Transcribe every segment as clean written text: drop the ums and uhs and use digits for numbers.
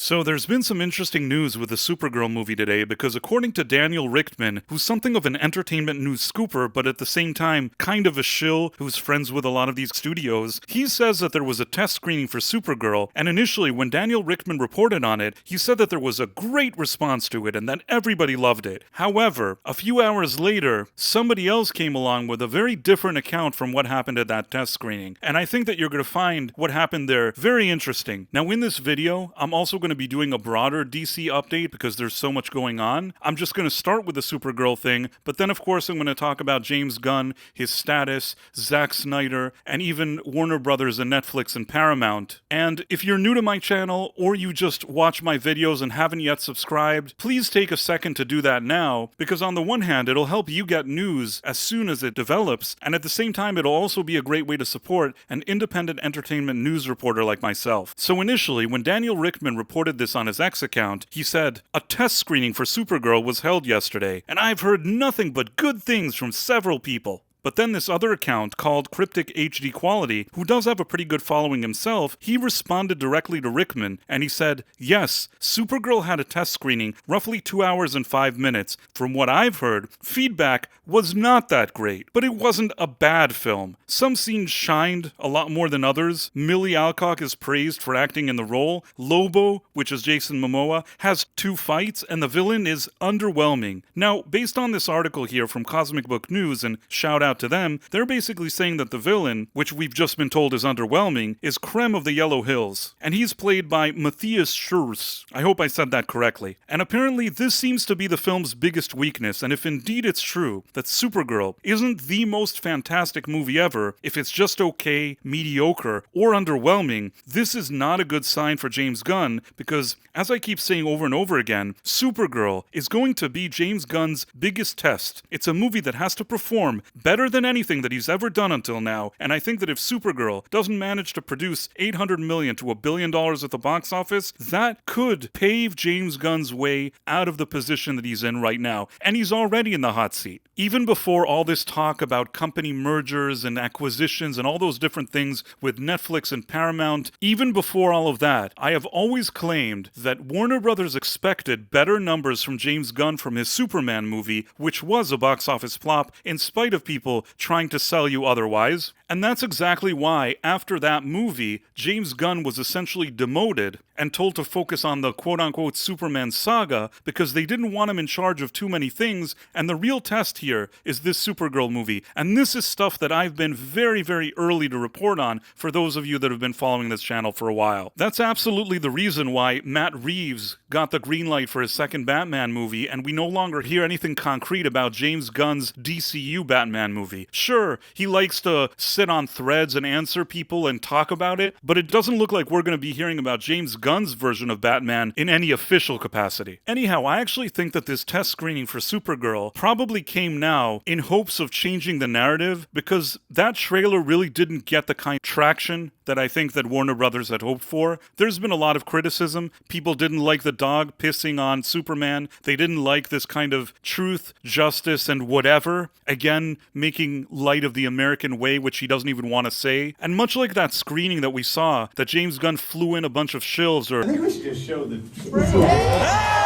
So there's been some interesting news with the Supergirl movie today because according to Daniel Richtman, who's something of an entertainment news scooper but at the same time kind of a shill who's friends with a lot of these studios, he says that there was a test screening for Supergirl, and initially when Daniel Richtman reported on it, he said that there was a great response to it and that everybody loved it. However, a few hours later, somebody else came along with a very different account from what happened at that test screening, and I think that you're going to find what happened there very interesting. Now in this video, I'm also going to be doing a broader DC update because there's so much going on. I'm just going to start with the Supergirl thing, but then of course I'm going to talk about James Gunn, his status, Zack Snyder, and even Warner Brothers and Netflix and Paramount. And if you're new to my channel or you just watch my videos and haven't yet subscribed, please take a second to do that now, because on the one hand it'll help you get news as soon as it develops, and at the same time it'll also be a great way to support an independent entertainment news reporter like myself. So initially, when Daniel Richtman reported this on his X account, he said, "A test screening for Supergirl was held yesterday, and I've heard nothing but good things from several people." But then this other account, called Cryptic HD Quality, who does have a pretty good following himself, he responded directly to Richtman, and he said, "Yes, Supergirl had a test screening, roughly 2 hours and 5 minutes. From what I've heard, feedback was not that great, but it wasn't a bad film. Some scenes shined a lot more than others. Millie Alcock is praised for acting in the role. Lobo, which is Jason Momoa, has 2 fights, and the villain is underwhelming." Now, based on this article here from Cosmic Book News, and shout out to them, they're basically saying that the villain, which we've just been told is underwhelming, is Krem of the Yellow Hills, and he's played by Matthias Schurz. I hope I said that correctly. And apparently this seems to be the film's biggest weakness, and if indeed it's true that Supergirl isn't the most fantastic movie ever, if it's just okay, mediocre, or underwhelming, this is not a good sign for James Gunn, because, as I keep saying over and over again, Supergirl is going to be James Gunn's biggest test. It's a movie that has to perform better than anything that he's ever done until now, and I think that if Supergirl doesn't manage to produce $800 million to $1 billion at the box office, that could pave James Gunn's way out of the position that he's in right now, and he's already in the hot seat. Even before all this talk about company mergers and acquisitions and all those different things with Netflix and Paramount, even before all of that, I have always claimed that Warner Brothers expected better numbers from James Gunn from his Superman movie, which was a box office flop in spite of people trying to sell you otherwise. And that's exactly why, after that movie, James Gunn was essentially demoted and told to focus on the quote-unquote Superman saga because they didn't want him in charge of too many things, and the real test here is this Supergirl movie. And this is stuff that I've been very, very early to report on for those of you that have been following this channel for a while. That's absolutely the reason why Matt Reeves got the green light for his second Batman movie, and we no longer hear anything concrete about James Gunn's DCU Batman movie. Sure, he likes to sit on threads and answer people and talk about it, but it doesn't look like we're going to be hearing about James Gunn's version of Batman in any official capacity. Anyhow, I actually think that this test screening for Supergirl probably came now in hopes of changing the narrative, because that trailer really didn't get the kind of traction that I think that Warner Brothers had hoped for. There's been a lot of criticism. People didn't like the dog pissing on Superman. They didn't like this kind of truth, justice, and whatever. Again, making light of the American way, which he doesn't even want to say. And much like that screening that we saw, that James Gunn flew in a bunch of shills, or I think we should just show the trailer.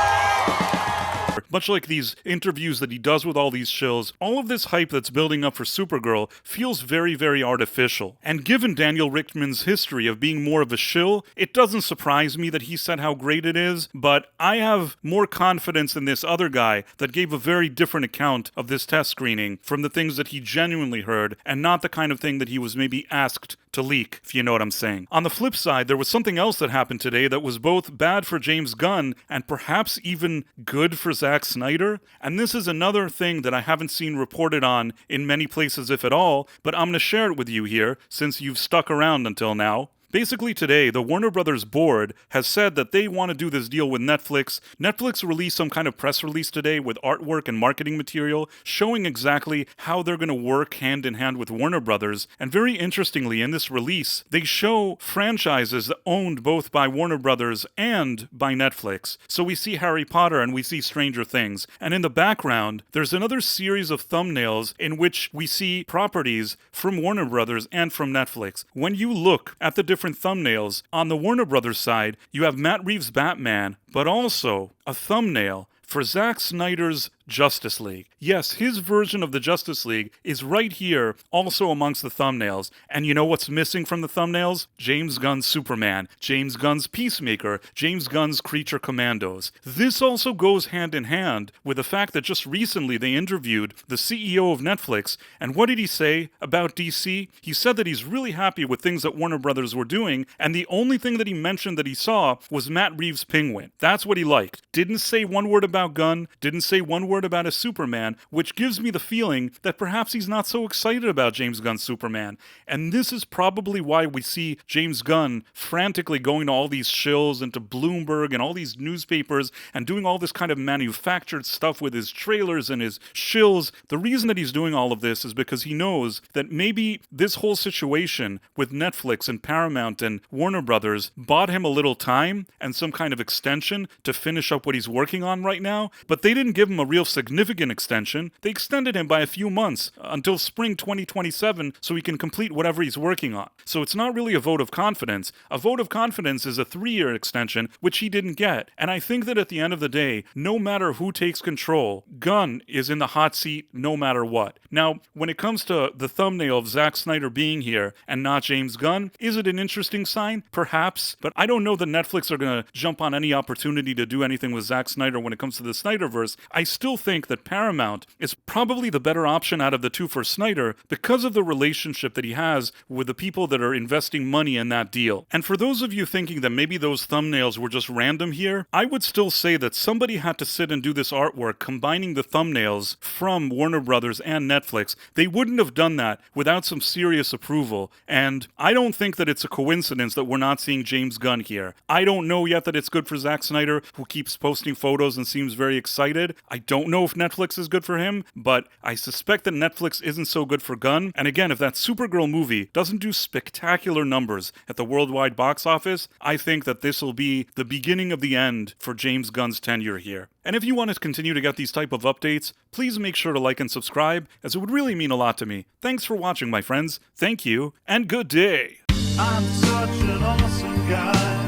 much like these interviews that he does with all these shills, all of this hype that's building up for Supergirl feels very, very artificial. And given Daniel Richtman's history of being more of a shill, it doesn't surprise me that he said how great it is, but I have more confidence in this other guy that gave a very different account of this test screening from the things that he genuinely heard, and not the kind of thing that he was maybe asked to leak, if you know what I'm saying. On the flip side, there was something else that happened today that was both bad for James Gunn and perhaps even good for Zack Snyder, and this is another thing that I haven't seen reported on in many places, if at all, but I'm going to share it with you here since you've stuck around until now. Basically today, the Warner Brothers board has said that they want to do this deal with Netflix. Netflix released some kind of press release today with artwork and marketing material showing exactly how they're going to work hand in hand with Warner Brothers. And very interestingly, in this release, they show franchises owned both by Warner Brothers and by Netflix. So we see Harry Potter and we see Stranger Things. And in the background, there's another series of thumbnails in which we see properties from Warner Brothers and from Netflix. When you look at the different different thumbnails. On the Warner Brothers side, you have Matt Reeves' Batman, but also a thumbnail for Zack Snyder's Justice League. Yes, his version of the Justice League is right here, also amongst the thumbnails. And you know what's missing from the thumbnails? James Gunn's Superman, James Gunn's Peacemaker, James Gunn's Creature Commandos. This also goes hand in hand with the fact that just recently they interviewed the CEO of Netflix, and what did he say about DC? He said that he's really happy with things that Warner Brothers were doing, and the only thing that he mentioned that he saw was Matt Reeves' Penguin. That's what he liked. Didn't say one word about Gunn, didn't say one word about his Superman, which gives me the feeling that perhaps he's not so excited about James Gunn's Superman. And this is probably why we see James Gunn frantically going to all these shills and to Bloomberg and all these newspapers and doing all this kind of manufactured stuff with his trailers and his shills. The reason that he's doing all of this is because he knows that maybe this whole situation with Netflix and Paramount and Warner Brothers bought him a little time and some kind of extension to finish up what he's working on right now, but they didn't give him a real significant extension. They extended him by a few months until spring 2027 so he can complete whatever he's working on. So it's not really a vote of confidence. A vote of confidence is a 3-year extension, which he didn't get. And I think that at the end of the day, no matter who takes control, Gunn is in the hot seat no matter what. Now, when it comes to the thumbnail of Zack Snyder being here and not James Gunn, is it an interesting sign? Perhaps, but I don't know that Netflix are going to jump on any opportunity to do anything with Zack Snyder when it comes to the Snyderverse. I still think that Paramount is probably the better option out of the two for Snyder because of the relationship that he has with the people that are investing money in that deal. And for those of you thinking that maybe those thumbnails were just random here, I would still say that somebody had to sit and do this artwork combining the thumbnails from Warner Brothers and Netflix. They wouldn't have done that without some serious approval. And I don't think that it's a coincidence that we're not seeing James Gunn here. I don't know yet that it's good for Zack Snyder, who keeps posting photos and seems very excited. I don't know if Netflix is good for him, but I suspect that Netflix isn't so good for Gunn. And again, if that Supergirl movie doesn't do spectacular numbers at the worldwide box office, I think that this will be the beginning of the end for James Gunn's tenure here. And if you want to continue to get these type of updates, please make sure to like and subscribe, as it would really mean a lot to me. Thanks for watching, my friends. Thank you, and good day. I'm such an awesome guy.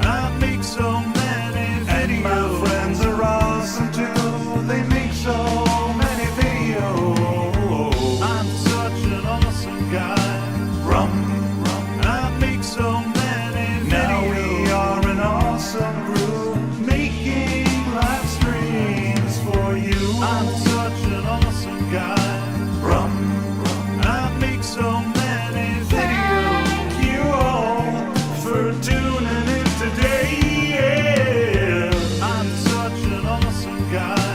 I make so many videos. And my friends are awesome too. They make so many videos. I'm such an awesome guy. Rum, rum. I make so many videos. Now we are an awesome group, making live streams for you. I'm such an awesome guy. Rum, rum. I make so many videos. Thank you all for tuning in today. Yeah. I'm such an awesome guy.